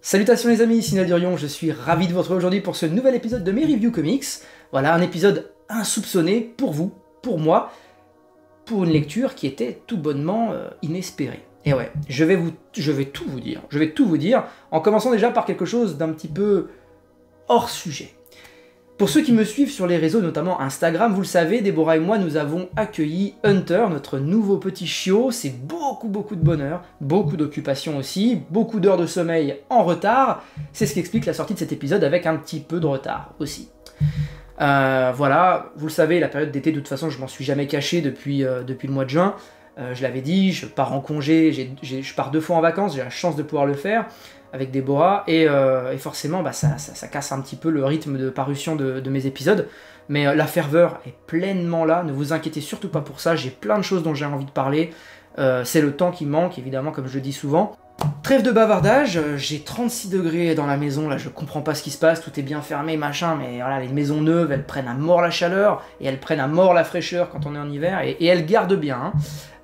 Salutations les amis, ici Nadurion, je suis ravi de vous retrouver aujourd'hui pour ce nouvel épisode de mes reviews comics. Voilà, un épisode insoupçonné pour vous, pour moi, pour une lecture qui était tout bonnement inespérée. Et ouais, je vais tout vous dire, en commençant déjà par quelque chose d'un petit peu hors sujet. Pour ceux qui me suivent sur les réseaux, notamment Instagram, vous le savez, Déborah et moi, nous avons accueilli Hunter, notre nouveau petit chiot. C'est beaucoup de bonheur, beaucoup d'occupation aussi, beaucoup d'heures de sommeil en retard. C'est ce qui explique la sortie de cet épisode avec un petit peu de retard aussi. Voilà, vous le savez, la période d'été, de toute façon, je m'en suis jamais caché depuis le mois de juin. Je l'avais dit, je pars en congé, je pars 2 fois en vacances, j'ai la chance de pouvoir le faire avec Déborah, et forcément ça casse un petit peu le rythme de parution de mes épisodes, mais la ferveur est pleinement là, ne vous inquiétez surtout pas pour ça, j'ai plein de choses dont j'ai envie de parler, c'est le temps qui manque, évidemment, comme je le dis souvent. Trêve de bavardage, j'ai 36 degrés dans la maison, là je comprends pas ce qui se passe, tout est bien fermé, machin, mais voilà, les maisons neuves, elles prennent à mort la chaleur, et elles prennent à mort la fraîcheur quand on est en hiver, et elles gardent bien, hein.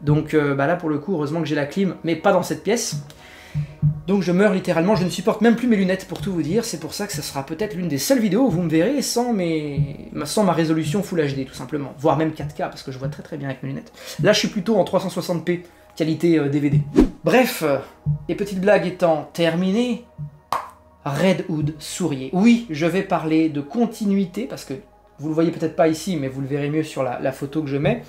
Donc là pour le coup, heureusement que j'ai la clim, mais pas dans cette pièce. Donc je meurs littéralement, je ne supporte même plus mes lunettes pour tout vous dire, c'est pour ça que ça sera peut-être l'une des seules vidéos où vous me verrez sans ma résolution Full HD tout simplement, voire même 4K parce que je vois très bien avec mes lunettes. Là je suis plutôt en 360p, qualité DVD. Bref, les petites blagues étant terminées, Red Hood souriez. Oui, je vais parler de continuité, parce que vous le voyez peut-être pas ici, mais vous le verrez mieux sur la photo que je mets.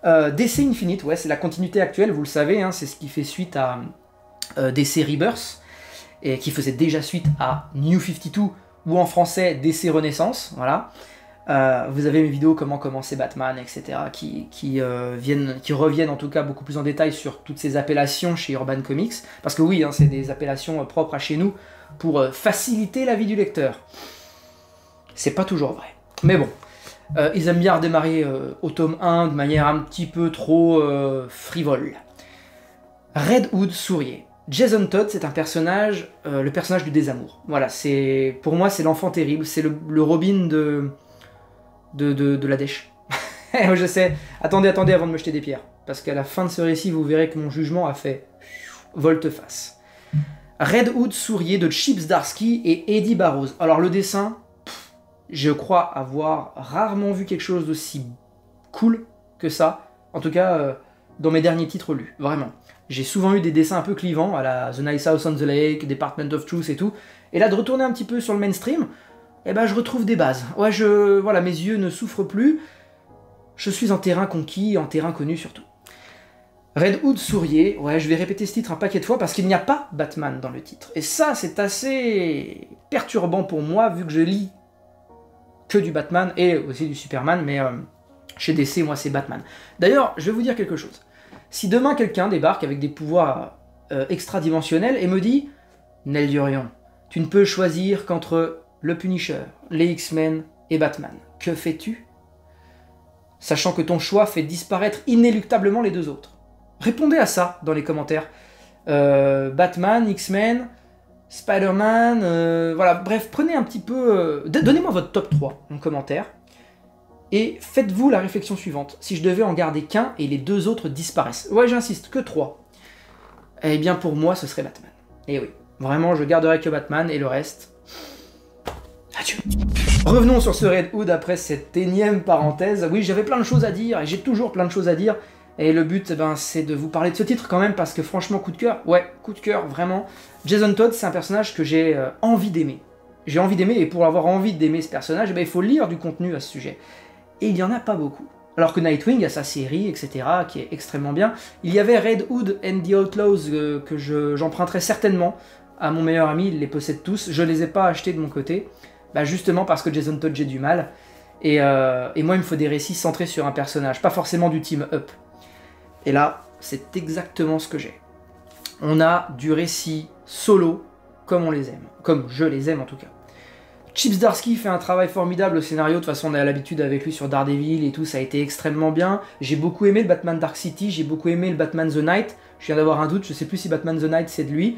DC Infinite, ouais, c'est la continuité actuelle, vous le savez, hein, c'est ce qui fait suite à DC Rebirth, et qui faisait déjà suite à New 52, ou en français DC Renaissance, voilà. Vous avez mes vidéos comment commencer Batman, etc., qui reviennent en tout cas beaucoup plus en détail sur toutes ces appellations chez Urban Comics, parce que oui, hein, c'est des appellations propres à chez nous, pour faciliter la vie du lecteur. C'est pas toujours vrai, mais bon. Ils aiment bien redémarrer au tome 1 de manière un petit peu trop frivole. Red Hood souriez. Jason Todd, c'est un personnage, le personnage du désamour. Voilà, pour moi c'est l'enfant terrible, c'est le Robin de la dèche. Je sais, attendez avant de me jeter des pierres, parce qu'à la fin de ce récit, vous verrez que mon jugement a fait volte-face. Red Hood souriez de Chip Zdarsky et Eddie Barrows. Alors le dessin, je crois avoir rarement vu quelque chose d'aussi cool que ça, en tout cas dans mes derniers titres lus, vraiment. J'ai souvent eu des dessins un peu clivants, à la The Nice House on the Lake, Department of Truth et tout, et là de retourner un petit peu sur le mainstream, eh ben je retrouve des bases. Ouais, voilà, mes yeux ne souffrent plus, je suis en terrain conquis, en terrain connu surtout. Red Hood souriez, ouais, je vais répéter ce titre un paquet de fois parce qu'il n'y a pas Batman dans le titre, et ça c'est assez perturbant pour moi, vu que je lis que du Batman et aussi du Superman, mais chez DC, moi, c'est Batman. D'ailleurs, je vais vous dire quelque chose. Si demain, quelqu'un débarque avec des pouvoirs extradimensionnels et me dit « Nel Durion, tu ne peux choisir qu'entre le Punisher, les X-Men et Batman. Que fais-tu » Sachant que ton choix fait disparaître inéluctablement les 2 autres. Répondez à ça dans les commentaires. Batman, X-Men, Spider-Man, voilà, bref, prenez un petit peu... donnez-moi votre top 3 en commentaire, et faites-vous la réflexion suivante. Si je devais en garder qu'un et les 2 autres disparaissent, ouais, j'insiste, que 3, eh bien pour moi, ce serait Batman. Et oui, vraiment, je garderai que Batman, et le reste... adieu. Revenons sur ce Red Hood après cette énième parenthèse. Oui, j'avais plein de choses à dire, et j'ai toujours plein de choses à dire, et le but, c'est de vous parler de ce titre quand même, parce que franchement, coup de cœur, ouais, coup de cœur, vraiment. Jason Todd, c'est un personnage que j'ai envie d'aimer. J'ai envie d'aimer, et pour avoir envie d'aimer ce personnage, eh ben, il faut lire du contenu à ce sujet. Et il n'y en a pas beaucoup. Alors que Nightwing a sa série, etc., qui est extrêmement bien. Il y avait Red Hood and the Outlaws, que j'emprunterais certainement à mon meilleur ami, il les possède tous. Je ne les ai pas achetés de mon côté, bah justement parce que Jason Todd, j'ai du mal. Et moi, il me faut des récits centrés sur un personnage, pas forcément du team-up. Et là, c'est exactement ce que j'ai. On a du récit solo, comme on les aime. Comme je les aime, en tout cas. Chip Zdarsky fait un travail formidable au scénario, de toute façon on a l'habitude avec lui sur Daredevil et tout, ça a été extrêmement bien. J'ai beaucoup aimé le Batman Dark City, j'ai beaucoup aimé le Batman The Night, je viens d'avoir un doute, je sais plus si Batman The Night c'est de lui.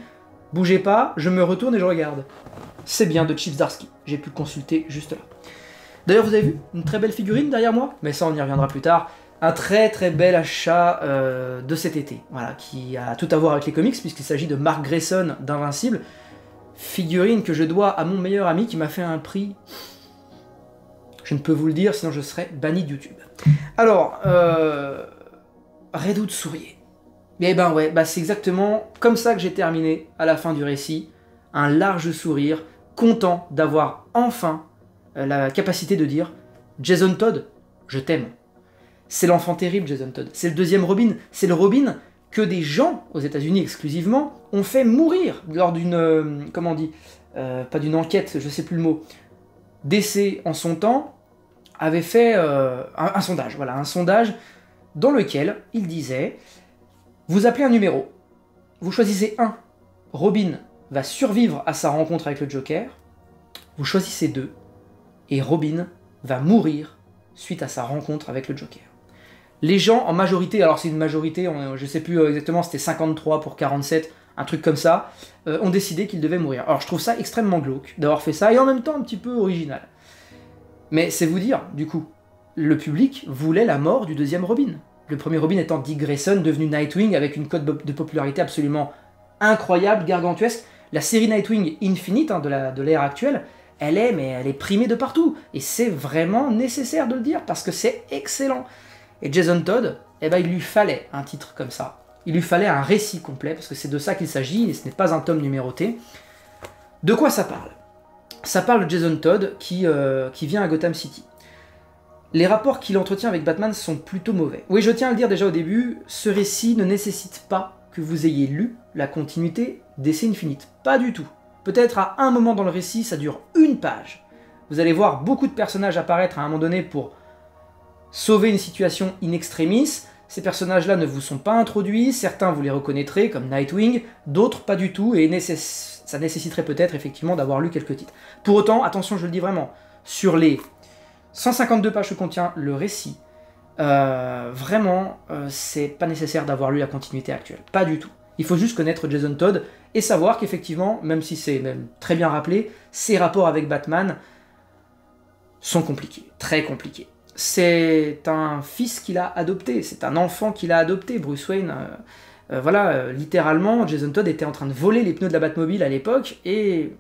Bougez pas, je me retourne et je regarde. C'est bien de Chip Zdarsky, j'ai pu consulter juste là. D'ailleurs vous avez vu, une très belle figurine derrière moi, mais ça on y reviendra plus tard. Un très bel achat de cet été, voilà, qui a tout à voir avec les comics, puisqu'il s'agit de Mark Grayson d'Invincible. figurine que je dois à mon meilleur ami qui m'a fait un prix. Je ne peux vous le dire, sinon je serais banni de YouTube. Alors, Redoute souriait. Et ben ouais, c'est exactement comme ça que j'ai terminé à la fin du récit. Un large sourire, content d'avoir enfin la capacité de dire « Jason Todd, je t'aime ». C'est l'enfant terrible, Jason Todd. C'est le deuxième Robin. C'est le Robin que des gens, aux États-Unis exclusivement, ont fait mourir lors d'une... comment on dit pas d'une enquête, je sais plus le mot. DC, en son temps, avait fait un sondage. Voilà, un sondage dans lequel il disait « Vous appelez un numéro. Vous choisissez 1. Robin va survivre à sa rencontre avec le Joker. Vous choisissez 2. Et Robin va mourir suite à sa rencontre avec le Joker. » Les gens, en majorité, alors c'est une majorité, je sais plus exactement, c'était 53 pour 47, un truc comme ça, ont décidé qu'ils devaient mourir. Alors je trouve ça extrêmement glauque d'avoir fait ça, et en même temps un petit peu original. Mais c'est vous dire, du coup, le public voulait la mort du deuxième Robin. Le premier Robin étant Dick Grayson, devenu Nightwing, avec une cote de popularité absolument incroyable, gargantuesque. La série Nightwing Infinite de l'ère actuelle, elle est primée de partout. Et c'est vraiment nécessaire de le dire, parce que c'est excellent. Et Jason Todd, il lui fallait un titre comme ça. Il lui fallait un récit complet, parce que c'est de ça qu'il s'agit, et ce n'est pas un tome numéroté. De quoi ça parle? Ça parle de Jason Todd qui vient à Gotham City. Les rapports qu'il entretient avec Batman sont plutôt mauvais. Oui, je tiens à le dire déjà au début, ce récit ne nécessite pas que vous ayez lu la continuité d'Essai Infinite. Pas du tout. Peut-être à un moment dans le récit, ça dure 1 page. Vous allez voir beaucoup de personnages apparaître à un moment donné pour sauver une situation in extremis. Ces personnages-là ne vous sont pas introduits, certains vous les reconnaîtrez comme Nightwing, d'autres pas du tout, et ça nécessiterait peut-être effectivement d'avoir lu quelques titres. Pour autant, attention, je le dis vraiment, sur les 152 pages que contient le récit, vraiment, c'est pas nécessaire d'avoir lu la continuité actuelle, pas du tout. Il faut juste connaître Jason Todd et savoir qu'effectivement, même si c'est même très bien rappelé, ses rapports avec Batman sont compliqués, très compliqués. C'est un fils qu'il a adopté, c'est un enfant qu'il a adopté, Bruce Wayne. Littéralement, Jason Todd était en train de voler les pneus de la Batmobile à l'époque, et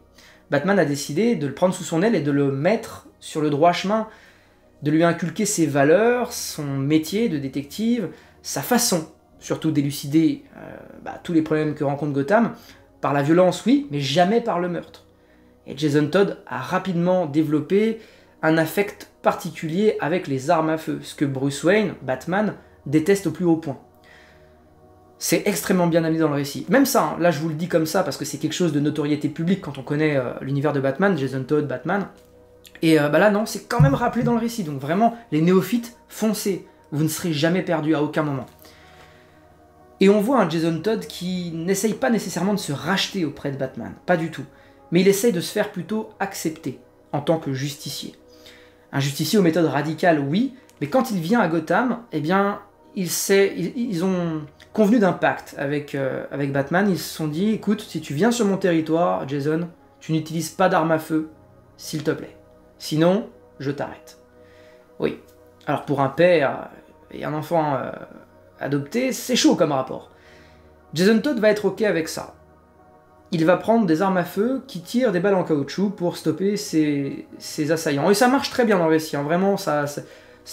Batman a décidé de le prendre sous son aile et de le mettre sur le droit chemin, de lui inculquer ses valeurs, son métier de détective, sa façon, surtout d'élucider tous les problèmes que rencontre Gotham, par la violence, oui, mais jamais par le meurtre. Et Jason Todd a rapidement développé un affect particulier avec les armes à feu, ce que Bruce Wayne, Batman, déteste au plus haut point. C'est extrêmement bien amené dans le récit. Même ça, là je vous le dis comme ça, parce que c'est quelque chose de notoriété publique quand on connaît l'univers de Batman, Jason Todd, Batman. Et là non, c'est quand même rappelé dans le récit, donc vraiment, les néophytes, foncez, vous ne serez jamais perdu à aucun moment. Et on voit un Jason Todd qui n'essaye pas nécessairement de se racheter auprès de Batman, pas du tout, mais il essaye de se faire plutôt accepter en tant que justicier. Un justicier aux méthodes radicales, oui, mais quand il vient à Gotham, eh bien, ils ont convenu d'un pacte avec Batman. Ils se sont dit, écoute, si tu viens sur mon territoire, Jason, tu n'utilises pas d'armes à feu, s'il te plaît. Sinon, je t'arrête. Oui. Alors pour un père et un enfant adopté, c'est chaud comme rapport. Jason Todd va être ok avec ça. Il va prendre des armes à feu qui tirent des balles en caoutchouc pour stopper ses assaillants. Et ça marche très bien dans le récit, hein. Vraiment, ça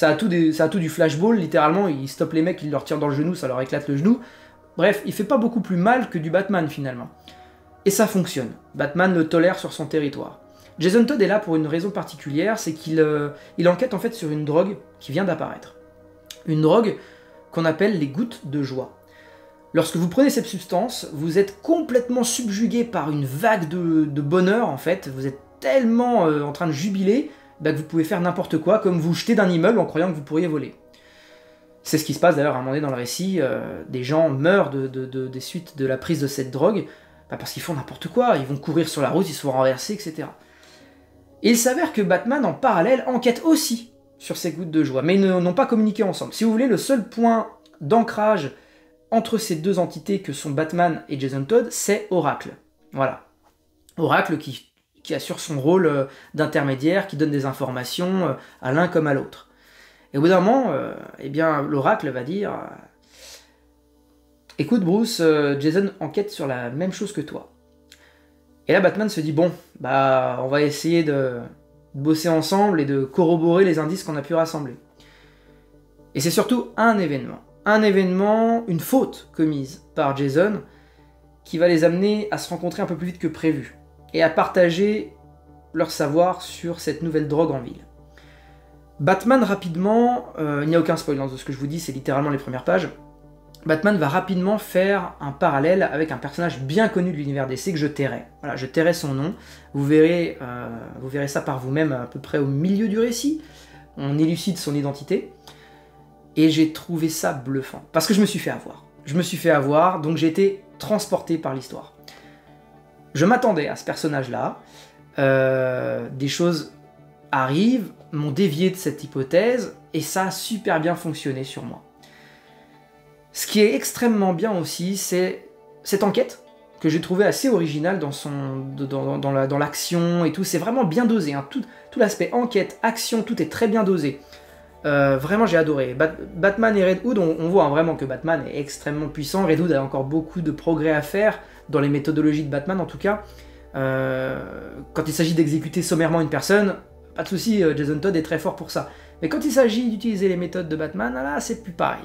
a tout du flashball, littéralement, il stoppe les mecs, il leur tire dans le genou, ça leur éclate le genou. Bref, il fait pas beaucoup plus mal que du Batman, finalement. Et ça fonctionne. Batman le tolère sur son territoire. Jason Todd est là pour une raison particulière, c'est qu'il enquête en fait sur une drogue qui vient d'apparaître. Une drogue qu'on appelle les gouttes de joie. Lorsque vous prenez cette substance, vous êtes complètement subjugué par une vague de bonheur, en fait. Vous êtes tellement en train de jubiler que vous pouvez faire n'importe quoi, comme vous jeter d'un immeuble en croyant que vous pourriez voler. C'est ce qui se passe d'ailleurs à un moment donné dans le récit. Des gens meurent des suites de la prise de cette drogue, parce qu'ils font n'importe quoi. Ils vont courir sur la route, ils se font renverser, etc. Et il s'avère que Batman, en parallèle, enquête aussi sur ces gouttes de joie, mais ils n'ont pas communiqué ensemble. Si vous voulez, le seul point d'ancrage entre ces deux entités que sont Batman et Jason Todd, c'est Oracle. Voilà. Oracle qui assure son rôle d'intermédiaire, qui donne des informations à l'un comme à l'autre. Et au bout d'un moment, l'Oracle va dire « Écoute Bruce, Jason enquête sur la même chose que toi. » Et là, Batman se dit, bon, bah, on va essayer de bosser ensemble et de corroborer les indices qu'on a pu rassembler. Et c'est surtout un événement, une faute commise par Jason, qui va les amener à se rencontrer un peu plus vite que prévu, et à partager leur savoir sur cette nouvelle drogue en ville. Batman, rapidement, il n'y a aucun spoil dans ce que je vous dis, c'est littéralement les premières pages, Batman va rapidement faire un parallèle avec un personnage bien connu de l'univers DC que je tairai. Voilà, je tairai son nom, vous verrez ça par vous-même à peu près au milieu du récit, on élucide son identité, et j'ai trouvé ça bluffant, parce que je me suis fait avoir. Je me suis fait avoir, donc j'ai été transporté par l'histoire. Je m'attendais à ce personnage-là, des choses arrivent, m'ont dévié de cette hypothèse, et ça a super bien fonctionné sur moi. Ce qui est extrêmement bien aussi, c'est cette enquête, que j'ai trouvé assez originale dans l'action et tout, c'est vraiment bien dosé, hein. Tout l'aspect enquête, action, tout est très bien dosé. Vraiment j'ai adoré. Batman et Red Hood, on voit vraiment que Batman est extrêmement puissant, Red Hood a encore beaucoup de progrès à faire, dans les méthodologies de Batman en tout cas. Quand il s'agit d'exécuter sommairement une personne, pas de souci, Jason Todd est très fort pour ça. Mais quand il s'agit d'utiliser les méthodes de Batman, là c'est plus pareil.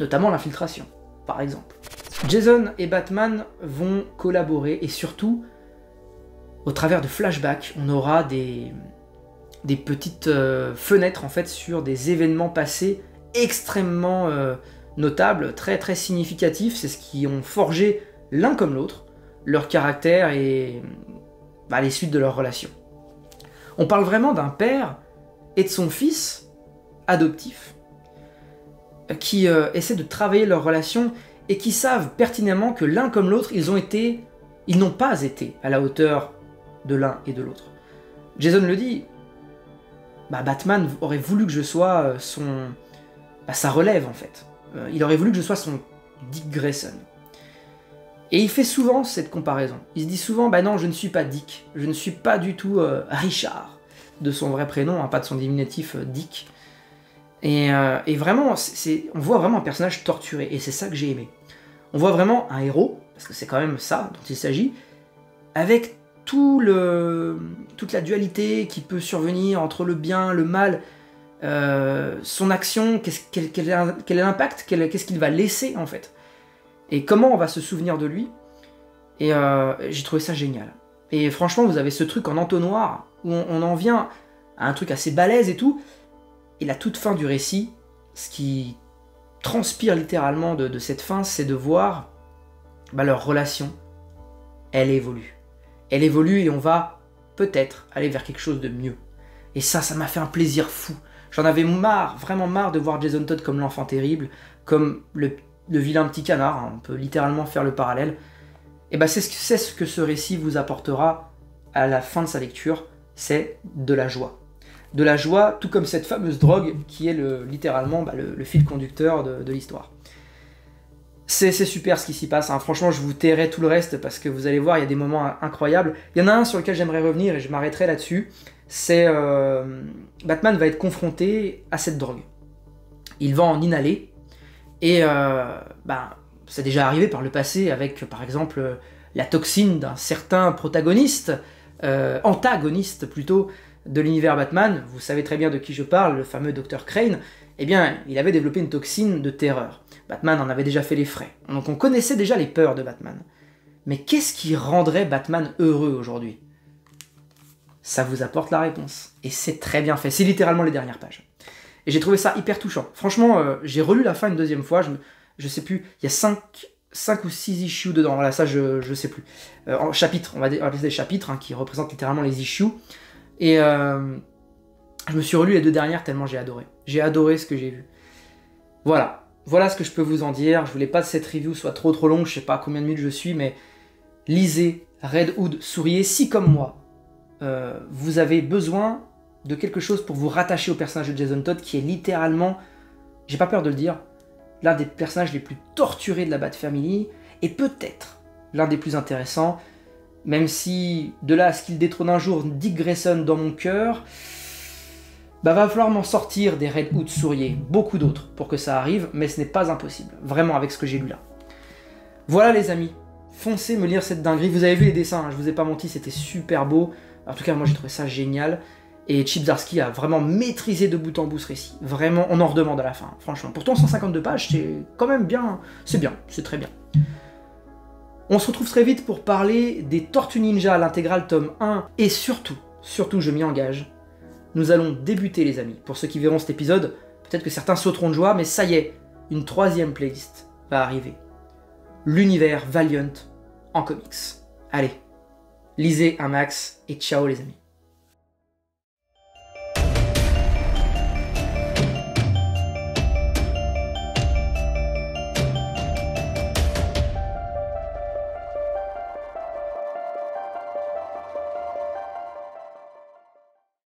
Notamment l'infiltration, par exemple. Jason et Batman vont collaborer, et surtout, au travers de flashbacks, on aura des petites fenêtres en fait sur des événements passés extrêmement notables, très très significatifs, c'est ce qui ont forgé l'un comme l'autre, leur caractère et les suites de leur relation. On parle vraiment d'un père et de son fils adoptif, qui essaient de travailler leur relation et qui savent pertinemment que l'un comme l'autre, ils n'ont pas été à la hauteur de l'un et de l'autre. Jason le dit, Batman aurait voulu que je sois sa relève en fait. Il aurait voulu que je sois son Dick Grayson. Et il fait souvent cette comparaison. Il se dit souvent, non, je ne suis pas Dick, je ne suis pas du tout Richard, de son vrai prénom, hein, pas de son diminutif Dick. Et vraiment, on voit vraiment un personnage torturé, et c'est ça que j'ai aimé. On voit vraiment un héros, parce que c'est quand même ça dont il s'agit, avec toute la dualité qui peut survenir entre le bien, le mal, son action, quel est l'impact, qu'est-ce qu'il va laisser en fait, et comment on va se souvenir de lui, et j'ai trouvé ça génial. Et franchement, vous avez ce truc en entonnoir, où on en vient à un truc assez balèze et tout, et la toute fin du récit, ce qui transpire littéralement de cette fin, c'est de voir leur relation, elle évolue. Elle évolue et on va peut-être aller vers quelque chose de mieux. Et ça m'a fait un plaisir fou. J'en avais vraiment marre de voir Jason Todd comme l'enfant terrible, comme le vilain petit canard, hein, on peut littéralement faire le parallèle. Et c'est ce que ce récit vous apportera à la fin de sa lecture, c'est de la joie. De la joie, tout comme cette fameuse drogue qui est littéralement le fil conducteur de l'histoire. C'est super ce qui s'y passe, hein. Franchement je vous tairai tout le reste parce que vous allez voir, il y a des moments incroyables. Il y en a un sur lequel j'aimerais revenir et je m'arrêterai là-dessus, c'est Batman va être confronté à cette drogue. Il va en inhaler, et c'est déjà arrivé par le passé avec par exemple la toxine d'un certain protagoniste, antagoniste plutôt, de l'univers Batman, vous savez très bien de qui je parle, le fameux Dr. Crane, eh bien, il avait développé une toxine de terreur. Batman en avait déjà fait les frais, donc on connaissait déjà les peurs de Batman. Mais qu'est-ce qui rendrait Batman heureux aujourd'hui? Ça vous apporte la réponse, et c'est très bien fait, c'est littéralement les dernières pages. Et j'ai trouvé ça hyper touchant. Franchement, j'ai relu la fin une deuxième fois, je sais plus, il y a 5 ou 6 issues dedans, voilà, ça je sais plus. En chapitres, on va appeler des chapitres, hein, qui représentent littéralement les issues. Et je me suis relu les 2 dernières tellement j'ai adoré. J'ai adoré ce que j'ai vu. Voilà ce que je peux vous en dire. Je voulais pas que cette review soit trop longue, je sais pas combien de minutes je suis, mais lisez Red Hood, souriez. Si comme moi, vous avez besoin de quelque chose pour vous rattacher au personnage de Jason Todd, qui est littéralement, j'ai pas peur de le dire, l'un des personnages les plus torturés de la Bat Family, et peut-être l'un des plus intéressants, même si, de là à ce qu'il détrône un jour Dick Grayson dans mon cœur, va falloir m'en sortir des Red Hood souriers, beaucoup d'autres, pour que ça arrive, mais ce n'est pas impossible, vraiment avec ce que j'ai lu là. Voilà les amis, foncez me lire cette dinguerie. Vous avez vu les dessins, hein, je vous ai pas menti, c'était super beau. En tout cas, moi j'ai trouvé ça génial. Et Chip Zdarsky a vraiment maîtrisé de bout en bout ce récit. Vraiment, on en redemande à la fin, franchement. Pourtant, 152 pages, c'est quand même bien. C'est bien, c'est très bien. On se retrouve très vite pour parler des Tortues Ninja, l'intégrale tome 1. Et surtout, je m'y engage, nous allons débuter, les amis. Pour ceux qui verront cet épisode, peut-être que certains sauteront de joie, mais ça y est, une 3e playlist va arriver. L'univers Valiant en comics. Allez, lisez un max et ciao les amis.